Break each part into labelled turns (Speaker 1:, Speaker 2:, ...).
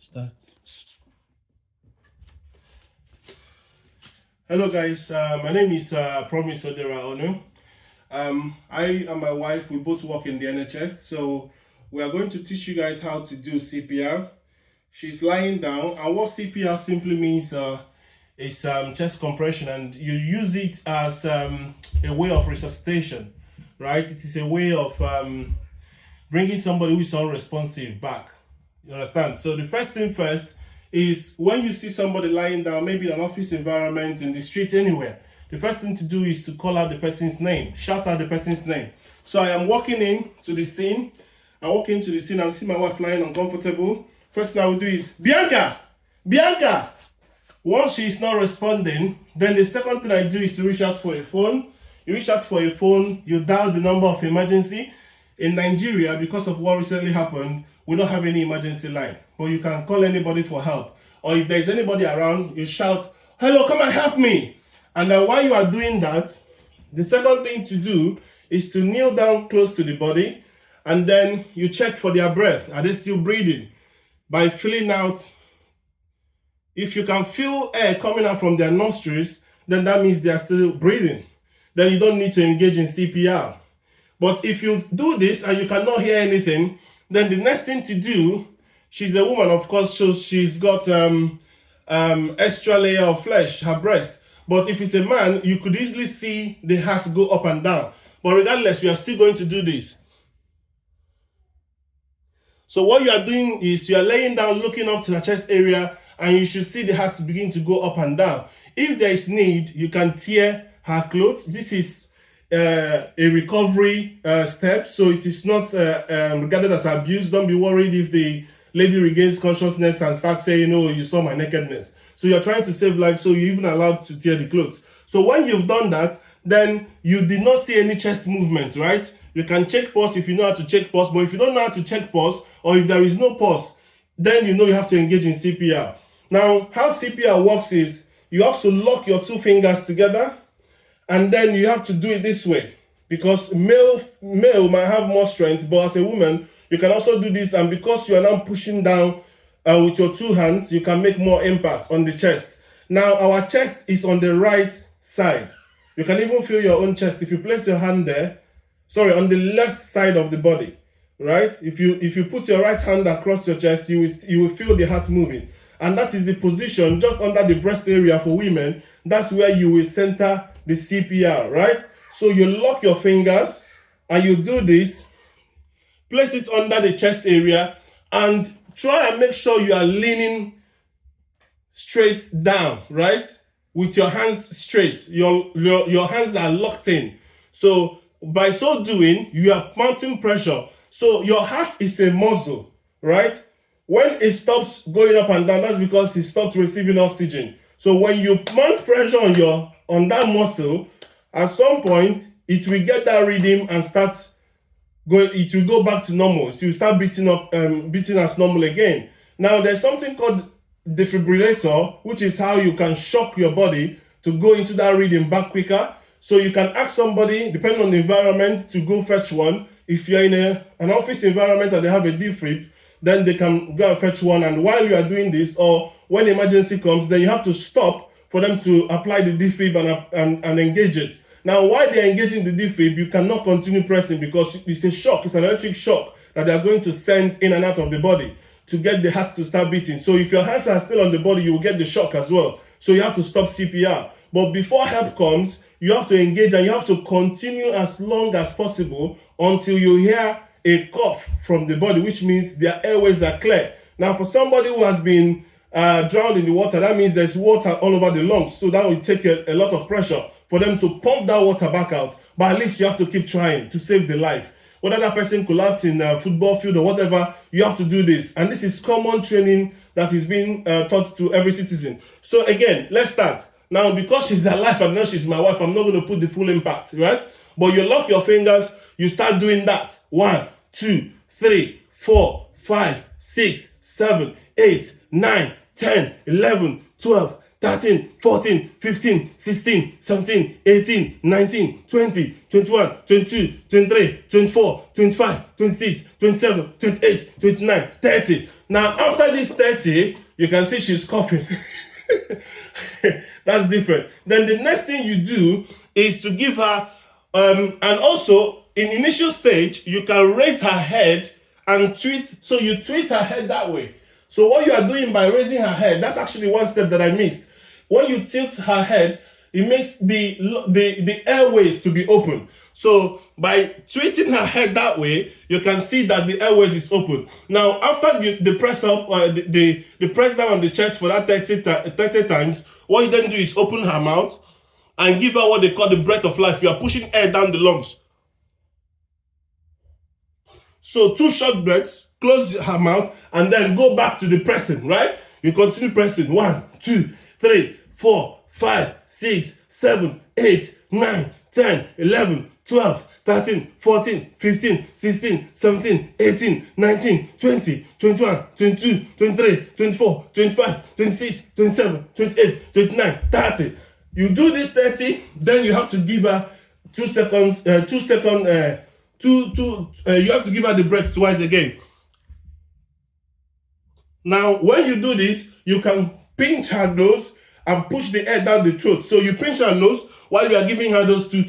Speaker 1: Start. Hello guys, my name is Promise Odera Onu. I and my wife, we both work in the NHS, so we are going to teach you guys how to do CPR. She's lying down, and what CPR simply means is chest compression, and you use it as a way of resuscitation, right? It is a way of bringing somebody who is unresponsive back. You understand? So the first thing first is when you see somebody lying down, maybe in an office environment, in the street, anywhere, the first thing to do is to call out the person's name, shout out the person's name. So I am walking in to the scene. I walk into the scene and see my wife lying uncomfortable. First thing I will do is, Bianca! Bianca! Once she is not responding, then the second thing I do is to reach out for a phone. You reach out for a phone, you dial the number of emergency. In Nigeria, because of what recently happened, we don't have any emergency line, but you can call anybody for help. Or if there's anybody around, you shout, hello, come and help me. And then while you are doing that, the second thing to do is to kneel down close to the body, and then you check for their breath. Are they still breathing? By feeling out, if you can feel air coming out from their nostrils, then that means they are still breathing. Then you don't need to engage in CPR. But if you do this and you cannot hear anything, then the next thing to do, she's a woman, of course, so she's got extra layer of flesh, her breast. But if it's a man, you could easily see the heart go up and down. But regardless, we are still going to do this. So what you are doing is you are laying down, looking up to the chest area, and you should see the heart begin to go up and down. If there is need, you can tear her clothes. This is a recovery step, so it is not regarded as abuse. Don't be worried if the lady regains consciousness and starts saying, oh, you saw my nakedness. So you're trying to save life, so you're even allowed to tear the clothes. So when you've done that, then you did not see any chest movement, right? You can check pulse if you know how to check pulse, but if you don't know how to check pulse, or if there is no pulse, then you know you have to engage in CPR. Now, how CPR works is you have to lock your two fingers together, and then you have to do it this way, because male might have more strength, but as a woman, you can also do this, and because you are now pushing down with your two hands, you can make more impact on the chest. Now, our chest is on the right side. You can even feel your own chest. If you place your hand there, on the left side of the body, right? If you put your right hand across your chest, you will feel the heart moving. And that is the position just under the breast area for women. That's where you will center the CPR, right? So you lock your fingers and you do this, place it under the chest area, and try and make sure you are leaning straight down, right? With your hands straight. Your hands are locked in. So by so doing, you are mounting pressure. So your heart is a muscle, right? When it stops going up and down, that's because it stopped receiving oxygen. So when you mount pressure on that muscle, at some point, it will get that rhythm and it will go back to normal. So you start beating as normal again. Now, there's something called defibrillator, which is how you can shock your body to go into that rhythm back quicker. So you can ask somebody, depending on the environment, to go fetch one. If you're in an office environment and they have a defib, then they can go and fetch one. And while you are doing this, or when emergency comes, then you have to stop for them to apply the defib and engage it. Now, while they're engaging the defib, you cannot continue pressing because it's a shock. It's an electric shock that they're going to send in and out of the body to get the heart to start beating. So if your hands are still on the body, you will get the shock as well. So you have to stop CPR. But before help comes, you have to engage and you have to continue as long as possible until you hear a cough from the body, which means their airways are clear. Now, for somebody who has been drowned in the water, that means there's water all over the lungs. So that will take a lot of pressure for them to pump that water back out. But at least you have to keep trying to save the life. Whether that person collapses in a football field or whatever, you have to do this. And this is common training that is being taught to every citizen. So again, let's start. Now, because she's alive and now she's my wife, I'm not going to put the full impact, right? But you lock your fingers, you start doing that. 1, 2, 3, 4, 5, 6, 7, 8, 9, 10, 11, 12, 13, 14, 15, 16, 17, 18, 19, 20, 21, 22, 23, 24, 25, 26, 27, 28, 29, 30. Now, after this 30, you can see she's coughing. That's different. Then the next thing you do is to give her, and also in initial stage, you can raise her head and tweet. So you tweet her head that way. So what you are doing by raising her head, that's actually one step that I missed. When you tilt her head, it makes the airways to be open. So by tweeting her head that way, you can see that the airways is open. Now, after the press up, the press down on the chest for that 30 times, what you then do is open her mouth and give her what they call the breath of life. You are pushing air down the lungs. So 2 short breaths, close her mouth, and then go back to the pressing, right? You continue pressing. 1, 2, 3, 4, 5, 6, 7, 8, 9, 10, 11, 12, 13, 14, 15, 16, 17, 18, 19, 20, 21, 22, 23, 24, 25, 26, 27, 28, 29, 30. You do this 30, then you have to give her 2 seconds, you have to give her the breath twice again. Now, when you do this, you can pinch her nose and push the air down the throat. So you pinch her nose while you are giving her those two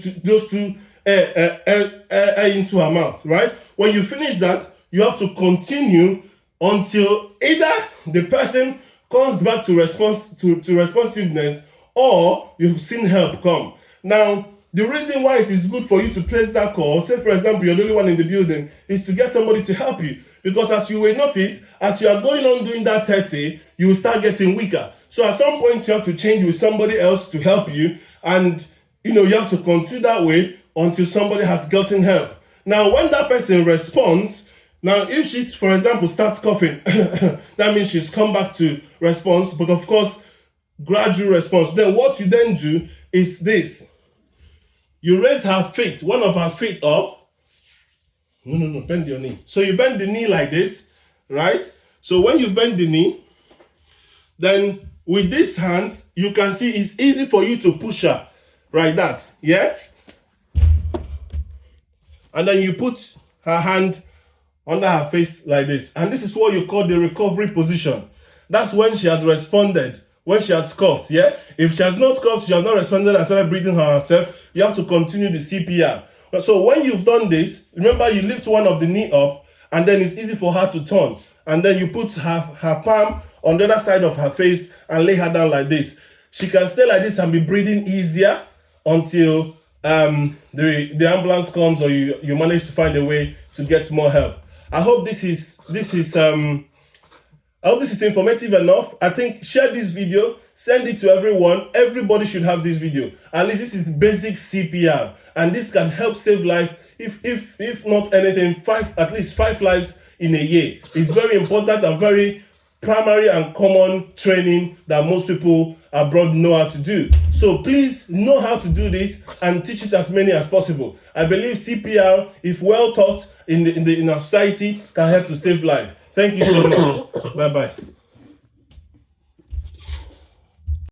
Speaker 1: air into her mouth, right? When you finish that, you have to continue until either the person comes back to responsiveness or you've seen help come. Now, the reason why it is good for you to place that call, say for example, you're the only one in the building, is to get somebody to help you. Because as you will notice, as you are going on doing that 30, you will start getting weaker. So at some point, you have to change with somebody else to help you. And, you have to continue that way until somebody has gotten help. Now, when that person responds, now if she, for example, starts coughing, that means she's come back to response. But of course, gradual response. Then what you then do is this. You raise her feet, one of her feet up. No, bend your knee. So you bend the knee like this, right? So when you bend the knee, then with these hands, you can see it's easy for you to push her, like that, yeah? And then you put her hand under her face like this. And this is what you call the recovery position. That's when she has responded, when she has coughed, yeah? If she has not coughed, she has not responded and started breathing herself, you have to continue the CPR. So when you've done this, remember you lift one of the knee up and then it's easy for her to turn. And then you put her palm on the other side of her face and lay her down like this. She can stay like this and be breathing easier until the ambulance comes or you manage to find a way to get more help. I hope this is informative enough. I think share this video, send it to everyone. Everybody should have this video. At least this is basic CPR, and this can help save life. If not anything, at least 5 lives in a year. It's very important and very primary and common training that most people abroad know how to do. So please know how to do this and teach it as many as possible. I believe CPR, if well taught in our society, can help to save life. Thank you so much. Bye-bye.